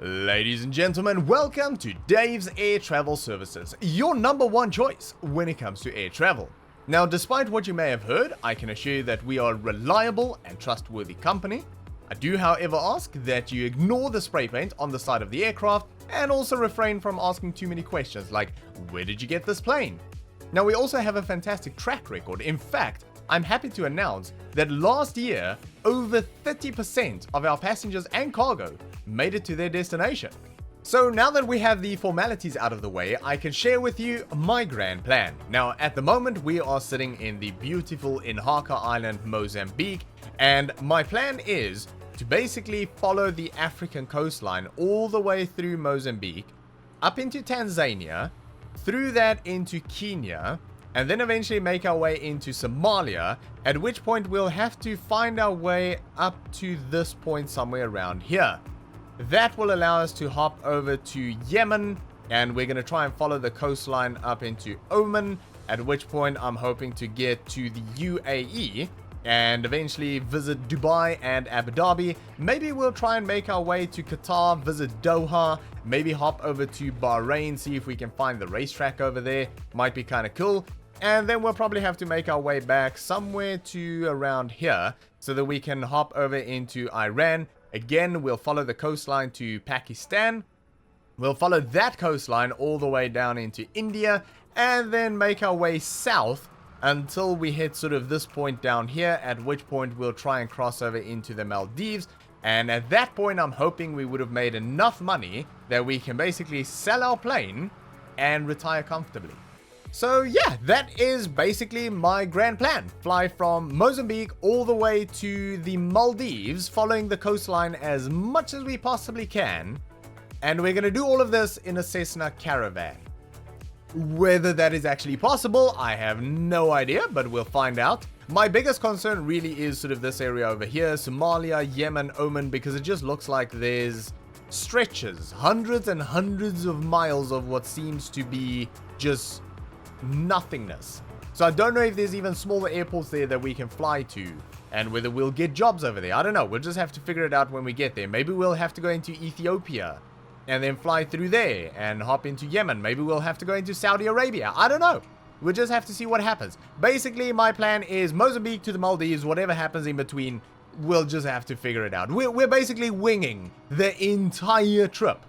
Ladies and gentlemen, welcome to Dave's Air Travel Services, your number one choice when it comes to air travel. Now, despite what you may have heard, I can assure you that we are a reliable and trustworthy company. I do, however, ask that you ignore the spray paint on the side of the aircraft and also refrain from asking too many questions like, where did you get this plane? Now, we also have a fantastic track record. In fact, I'm happy to announce that last year, over 30% of our passengers and cargo made it to their destination. So now that we have the formalities out of the way, I can share with you my grand plan. Now, at the moment, we are sitting in the beautiful Inhaca Island, Mozambique, and my plan is to basically follow the African coastline all the way through Mozambique, up into Tanzania, through that into Kenya, and then eventually make our way into Somalia, at which point we'll have to find our way up to this point somewhere around here. That will allow us to hop over to Yemen, and we're going to try and follow the coastline up into Oman, at which point I'm hoping to get to the UAE, and eventually visit Dubai and Abu Dhabi. Maybe we'll try and make our way to Qatar, visit Doha, maybe hop over to Bahrain, see if we can find the racetrack over there. Might be kind of cool. And then we'll probably have to make our way back somewhere to around here so that we can hop over into Iran. Again, we'll follow the coastline to Pakistan. We'll follow that coastline all the way down into India and then make our way south until we hit sort of this point down here, at which point we'll try and cross over into the Maldives. And at that point, I'm hoping we would have made enough money that we can basically sell our plane and retire comfortably. So yeah, that is basically my grand plan. Fly from Mozambique all the way to the Maldives, following the coastline as much as we possibly can. And we're going to do all of this in a Cessna Caravan. Whether that is actually possible, I have no idea, but we'll find out. My biggest concern really is sort of this area over here, Somalia, Yemen, Oman, because it just looks like there's stretches, hundreds and hundreds of miles of what seems to be just nothingness. So I don't know if there's even smaller airports there that we can fly to, and whether we'll get jobs over there. I don't know. We'll just have to figure it out when we get there. Maybe we'll have to go into Ethiopia and then fly through there and hop into Yemen. Maybe we'll have to go into Saudi Arabia. I don't know. We'll just have to see what happens. Basically, my plan is Mozambique to the Maldives. Whatever happens in between, we'll just have to figure it out. We're basically winging the entire trip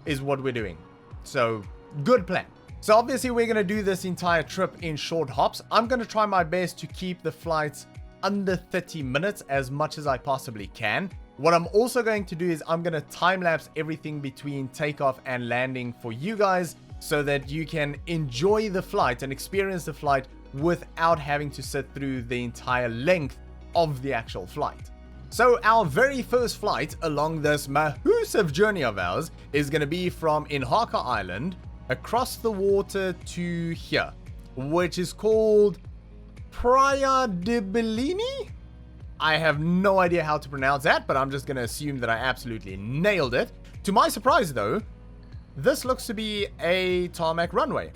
is what we're doing. So, good plan. So obviously we're going to do this entire trip in short hops. I'm going to try my best to keep the flights under 30 minutes as much as I possibly can. What I'm also going to do is I'm going to time-lapse everything between takeoff and landing for you guys so that you can enjoy the flight and experience the flight without having to sit through the entire length of the actual flight. So our very first flight along this massive journey of ours is going to be from Inhaca Island across the water to here, which is called Praia de Bilene. I have no idea how to pronounce that, but I'm just going to assume that I absolutely nailed it. To my surprise, though, this looks to be a tarmac runway,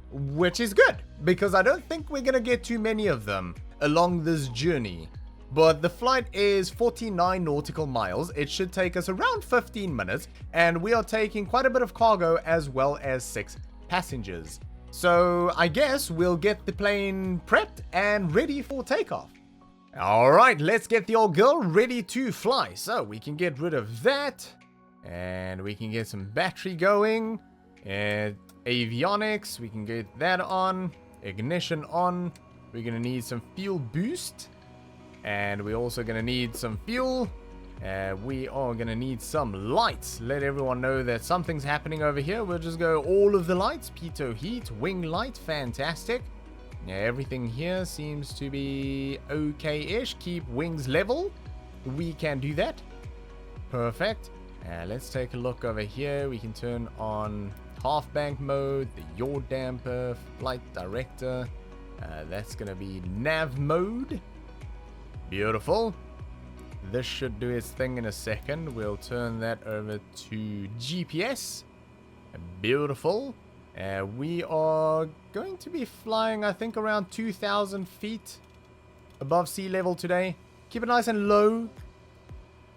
which is good, because I don't think we're going to get too many of them along this journey. But the flight is 49 nautical miles. It should take us around 15 minutes, and we are taking quite a bit of cargo as well as 6 passengers. So I guess we'll get the plane prepped and ready for takeoff. Alright, let's get the old girl ready to fly. So we can get rid of that, and we can get some battery going, and avionics, we can get that on, ignition on. We're going to need some fuel boost. And we're also going to need some fuel. We are going to need some lights. Let everyone know that something's happening over here. We'll just go all of the lights. Pitot heat, wing light, fantastic. Yeah, everything here seems to be okay-ish. Keep wings level. We can do that. Perfect. Let's take a look over here. We can turn on half bank mode, the yaw damper, flight director. That's going to be nav mode. Beautiful. This should do its thing in a second. We'll turn that over to GPS. Beautiful. We are going to be flying, I think, around 2,000 feet above sea level today. Keep it nice and low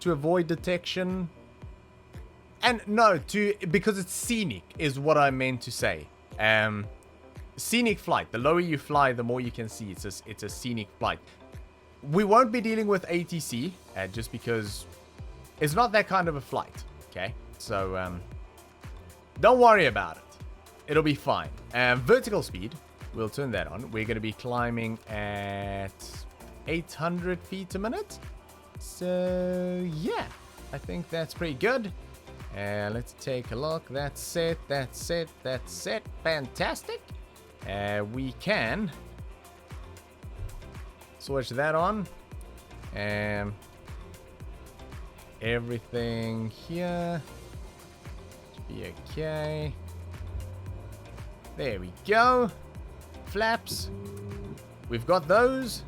to avoid detection. And no, because it's scenic is what I meant to say. Scenic flight. The lower you fly, the more you can see. It's a scenic flight. We won't be dealing with ATC, just because it's not that kind of a flight. Okay, so don't worry about it. It'll be fine. Vertical speed, we'll turn that on. We're going to be climbing at 800 feet a minute. So yeah, I think that's pretty good. Let's take a look. That's it. That's it. That's it. Fantastic. We can switch that on. Everything here should be okay. There we go. Flaps. We've got those.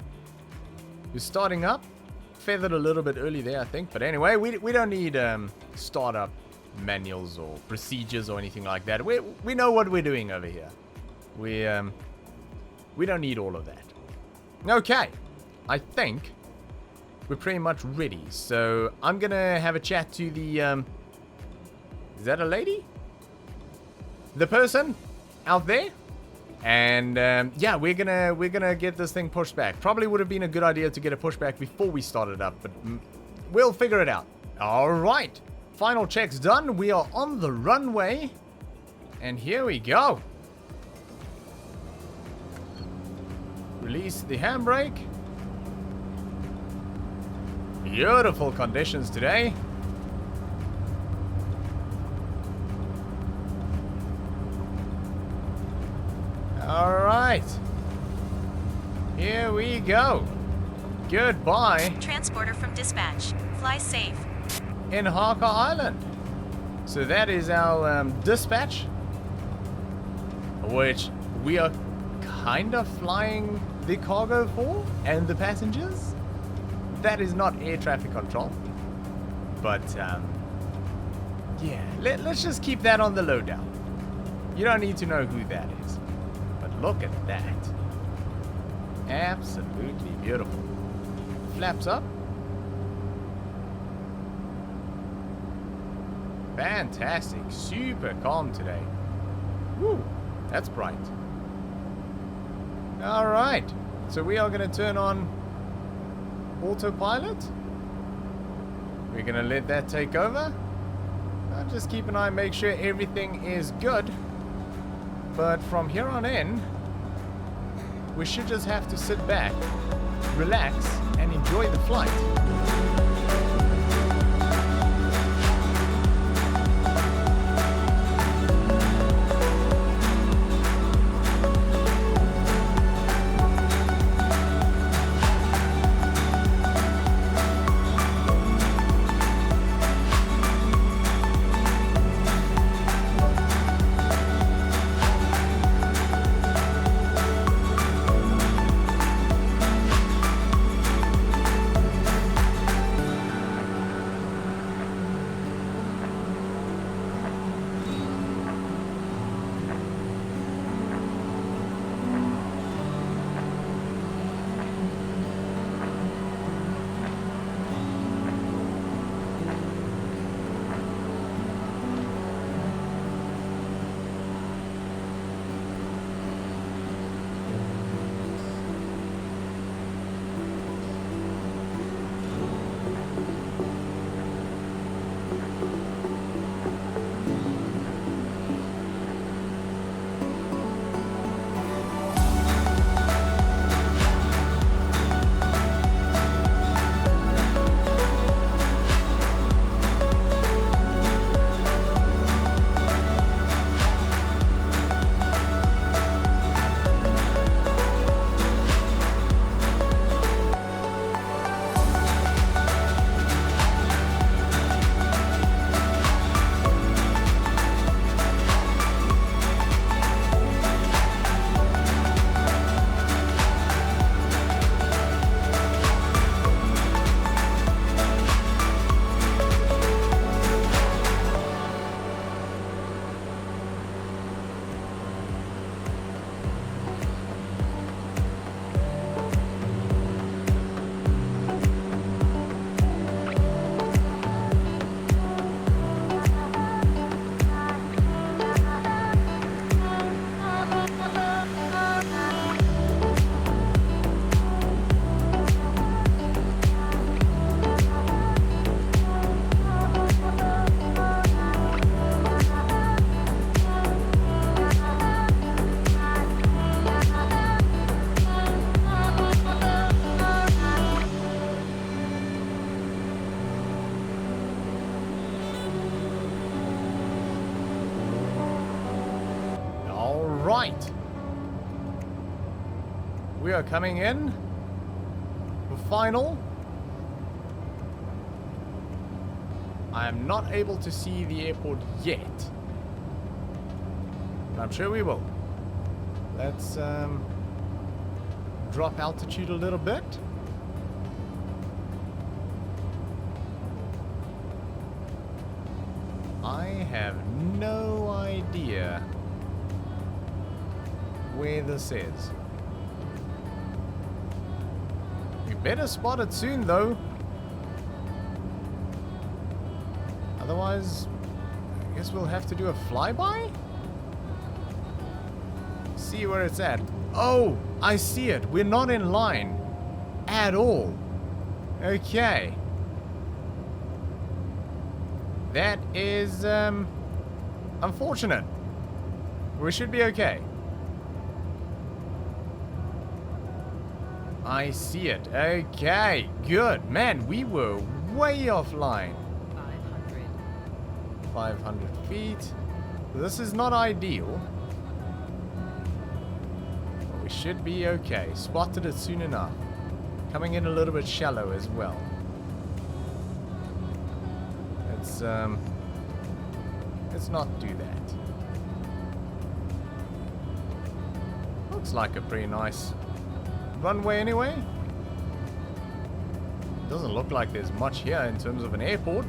We're starting up. Feathered a little bit early there, I think. But anyway, we don't need startup manuals or procedures or anything like that. We know what we're doing over here. We don't need all of that. Okay. I think we're pretty much ready. So I'm gonna have a chat to the is that a lady? The person out there? And yeah, we're gonna get this thing pushed back. Probably would have been a good idea to get a pushback before we started up, but we'll figure it out. All right, final checks done. We are on the runway, and here we go. Release the handbrake. Beautiful conditions today. All right. Here we go. Goodbye. Transporter from dispatch. Fly safe. Inhaca Island. So that is our dispatch, which we are kind of flying the cargo for and the passengers. That is not air traffic control. But, yeah, let's just keep that on the lowdown. You don't need to know who that is. But look at that. Absolutely beautiful. Flaps up. Fantastic. Super calm today. Woo, that's bright. Alright. So we are going to turn on autopilot. We're going to let that take over. Just keep an eye, make sure everything is good. But from here on in, we should just have to sit back, relax, and enjoy the flight. right. We are coming in for final. I am not able to see the airport yet, but I'm sure we will. Let's drop altitude a little bit. I have no idea where this is. We better spot it soon though. Otherwise, I guess we'll have to do a flyby? See where it's at. Oh, I see it. We're not in line at all. Okay. That is, unfortunate. We should be okay. I see it. Okay, good. Man, we were way offline. 500 feet. This is not ideal. But we should be okay. Spotted it soon enough. Coming in a little bit shallow as well. Let's not do that. Looks like a pretty nice runway anyway. Doesn't look like there's much here in terms of an airport.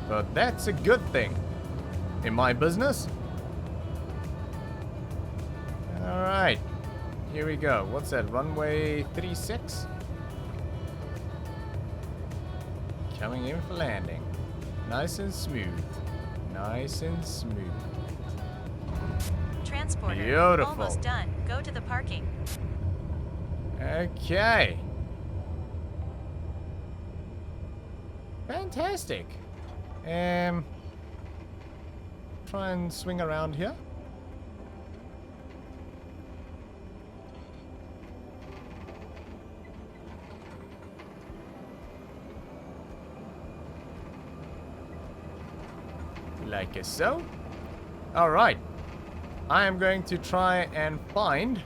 But that's a good thing in my business. Alright. Here we go. What's that? Runway 36? Coming in for landing. Nice and smooth. Nice and smooth. Transporter. Beautiful. Almost done. Go to the parking. Okay. Fantastic. Try and swing around here. Like so. Alright. I am going to try and find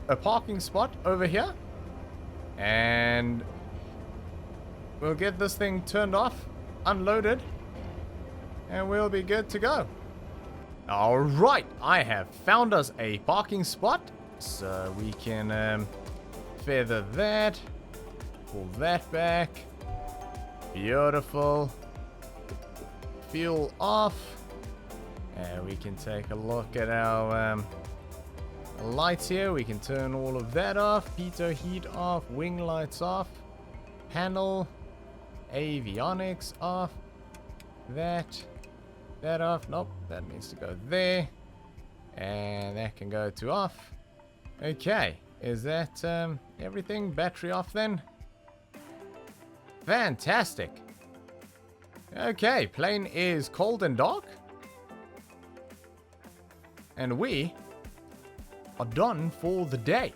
a parking spot over here. And we'll get this thing turned off, unloaded, and we'll be good to go. Alright, I have found us a parking spot. So we can feather that, pull that back. Beautiful. Fuel off. And we can take a look at our lights here. We can turn all of that off. Pitot heat off. Wing lights off. Panel. Avionics off. That off. Nope, that needs to go there. And that can go to off. Okay, is that everything? Battery off then? Fantastic. Okay, plane is cold and dark. And we are done for the day.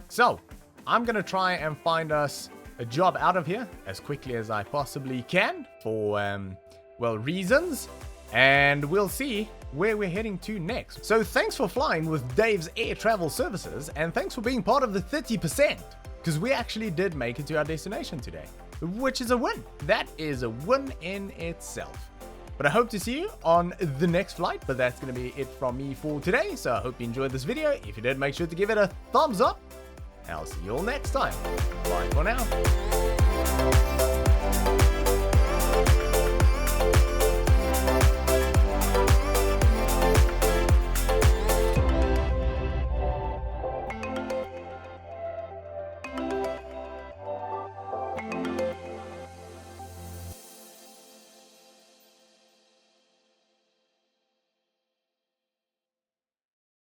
So, I'm going to try and find us a job out of here as quickly as I possibly can for, well, reasons. And we'll see where we're heading to next. So thanks for flying with Dave's Air Travel Services, and thanks for being part of the 30%, because we actually did make it to our destination today, which is a win. That is a win in itself. But I hope to see you on the next flight, but that's going to be it from me for today. So I hope you enjoyed this video. If you did, make sure to give it a thumbs up. I'll see you all next time. Bye for now.